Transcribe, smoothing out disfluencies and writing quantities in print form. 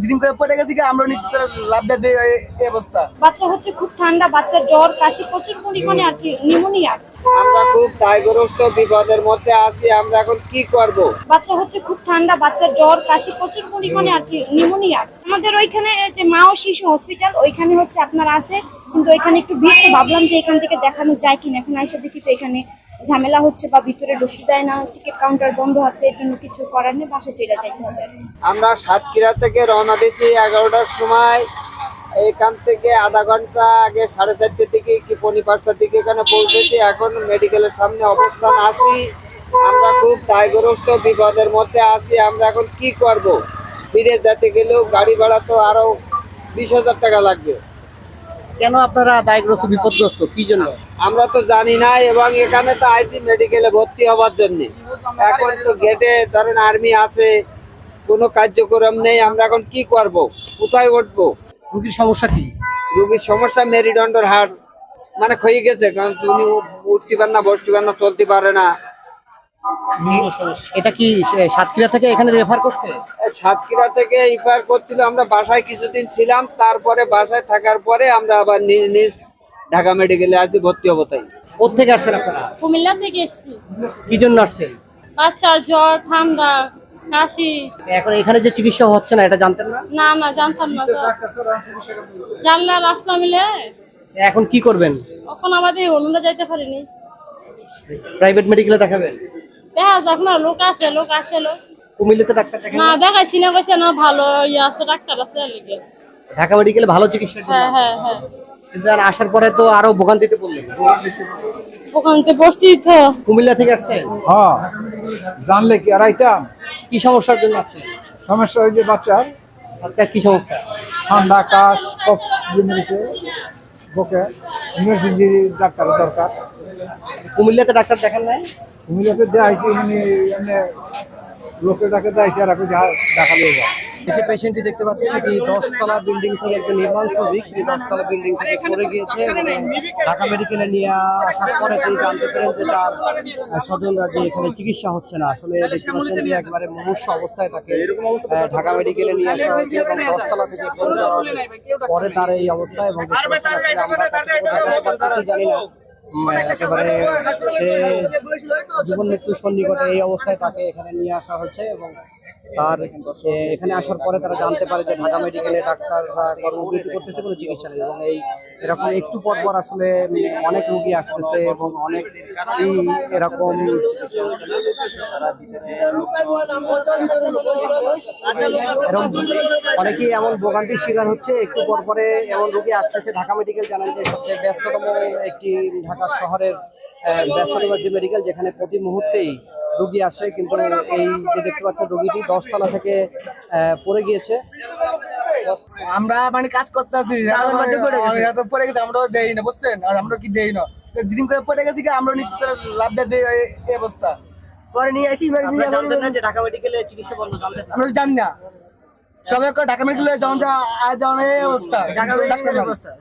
দিন করে পড়ে গেছি আমরা নিশ্চিত লাভ দেয় এই অবস্থা। বাচ্চা হচ্ছে খুব ঠান্ডা, বাচ্চার জ্বর কাশি প্রচুর পরিমাণে আর কি নিউমোনিয়া। আমরা খুব দায়গ্রস্ত বিপদের মধ্যে আছি, আমরা এখন কি করব? বাচ্চা হচ্ছে খুব ঠান্ডা, বাচ্চার জ্বর কাশি প্রচুর পরিমাণে আর কি নিউমোনিয়া। আমাদের ওইখানে যে মা ও শিশু হসপিটাল ওইখানে হচ্ছে আপনার আছে, কিন্তু ওইখানে একটু ভিড়, তো ভাবলাম যে এখান থেকে দেখানো যায় কিনা। এখন আইসা দেখি তো এখানে ঝামেলা হচ্ছে বা ভিতরে ঢুকতে দেয় না, টিকিট কাউন্টার বন্ধ আছে, এর জন্য কিছু করার নেই, বাসে চলে যাইতে হবে। আমরা সাতক্ষীরা থেকে রওনা দিয়েছি 11টার সময়। এখান থেকে আধা ঘন্টা আগে 4:30 থেকে কি 5:45 থেকে এখানে পৌঁছেছি। এখন মেডিকেলের সামনে অবস্থান আছি। আমরা খুব দায়গ্রস্ত বিপদের মধ্যে আছি, আমরা এখন কি করব? ফিরে যেতে গেলেও গাড়ি ভাড়া তো আরো 20,000 টাকা লাগবে। কেন আপনারা দায়গ্রস্ত বিপদগ্রস্ত কি জন্য? আমরা তো জানি না, এবং এখানে তো আইসি মেডিকেলে ভর্তি হওয়ার জন্য। এখন তো গেটে ধরেন আর্মি আছে, কোনো কার্যক্রম নেই। আমরা এখন কি করব? কোথায় উঠবো? রোগীর সমস্যা কি? রোগীর সমস্যা মেরুদণ্ডের হাড় মানে ক্ষয়ে গেছে, কারণ উনি উঠতে পারে না, বসতে পারে না, চলতে পারে না। এটা কি সাতক্ষীরা থেকে এখানে রেফার করছে? সাতক্ষীরা থেকে ইফার করছিল। আমরা বাসায় কিছুদিন ছিলাম, তারপরে বাসায় থাকার পরে আমরা আবার নিজ নিজ ঢাকা মেডিকেলে আছি, ভর্তি হবো। তাই কোথেকে আসছেন আপনারা? কুমিল্লা থেকে এসেছি। কি জন্য আসছেন? বাচ্চার জ্বর ঠান্ডা কাশি। এখন এখানে যে চিকিৎসা হচ্ছে না এটা জানতেন না? না না, জানতাম না তো। জানলে আর আসলাম মিলে। এখন কি করবেন? এখন আমাদের অন্যরা যাইতে পারিনি। প্রাইভেট মেডিকেলে দেখাবেন? দেখা যাক না, লোক আছে, লোক আসে লোক। কুমিল্লাতে ডাক্তার দেখেন না না? দেখাইছি না, কইছে না ভালো ইয়ে আছে, ডাক্তার আছে লিখে। ঢাকা মেডিকেলে ভালো চিকিৎসার জন্য। হ্যাঁ হ্যাঁ হ্যাঁ, কিন্তু আর আসার পরে তো আরো ভোগান্তিতে পড়লেন। ওখান থেকে বসছি তো। কুমিল্লা থেকে আসছেন? হ্যাঁ, জানলে কি আর আইতাম। কি সমস্যার জন্য আসছেন? সমস্যা ওই যে বাচ্চার বাচ্চার কি সমস্যা? ঠান্ডা কাশ কফ জমেছে বুকে, ইমার্জেন্সি ডাক্তারের দরকার। কুমিল্লাতে ডাক্তার দেখেন নাই? কুমিল্লাতে দেখাইছি, মানে এমনি লোকের ডাকে দেখাইছি, আর একটু দেখালে যায়। যে পেশেন্টটি দেখতে পাচ্ছেন এটি 10তলা বিল্ডিং থেকে একটা নির্মাণ শ্রমিক, তিনি 10তলা বিল্ডিং থেকে পড়ে গিয়েছে এবং ঢাকা মেডিকেলে নিয়ে আসার পরে তিনি জানতে পারেন যে তার স্বজনরা যে এখানে চিকিৎসা হচ্ছে না। আসলে দেখতে পাচ্ছেন যে একবারে মুমূর্ষু অবস্থায় তাকে ঢাকা মেডিকেলে নিয়ে আসা হয়েছে এবং 10তলা থেকে পড়ে যাওয়া পরে তার এই অবস্থা। এবং দেখতে পাচ্ছেন আসলে আমরা কতটুকু জানি না, একেবারে সে জীবন মৃত্যুর সন্নিকটে এই অবস্থায় তাকে এখানে নিয়ে আসা হয়েছে। এবং তার এখানে আসার পরে তারা জানতে পারে যে ঢাকা মেডিকেলে ডাক্তাররা কর্মবিরতি করতেছে, কোনো চিকিৎসা নেই। এবং এই এরকম একটু পর পর আসলে অনেক রোগী আসতেছে এবং অনেক এরকম অনেকেই এমন ভোগান্তির শিকার হচ্ছে। একটু পর পরে এমন রোগী আসতেছে। ঢাকা মেডিকেল জানেন যে সবচেয়ে ব্যস্ততম একটি ঢাকা শহরের ব্যস্ততম একটি মেডিকেল, যেখানে প্রতি মুহূর্তেই রোগী আসে। কিন্তু এই যে দেখতে পাচ্ছেন রোগীটি 10তলা থেকে পড়ে গিয়েছে। আমরা মানে কাজ করতে আছি, পড়ে গেছি, আমরা দেই না, বুঝছেন? আর আমরা কি দেই না, দিন করে পড়ে গেছি আমরা নিশ্চিত লাভ দেয় এই অবস্থা। পরে নিয়ে আসি যে ঢাকা মেডিকেলে চিকিৎসা বন্ধ, জানতেন না? আমরা জানি না, সবাই ঢাকা মেডিকেলে যখন এই অবস্থা।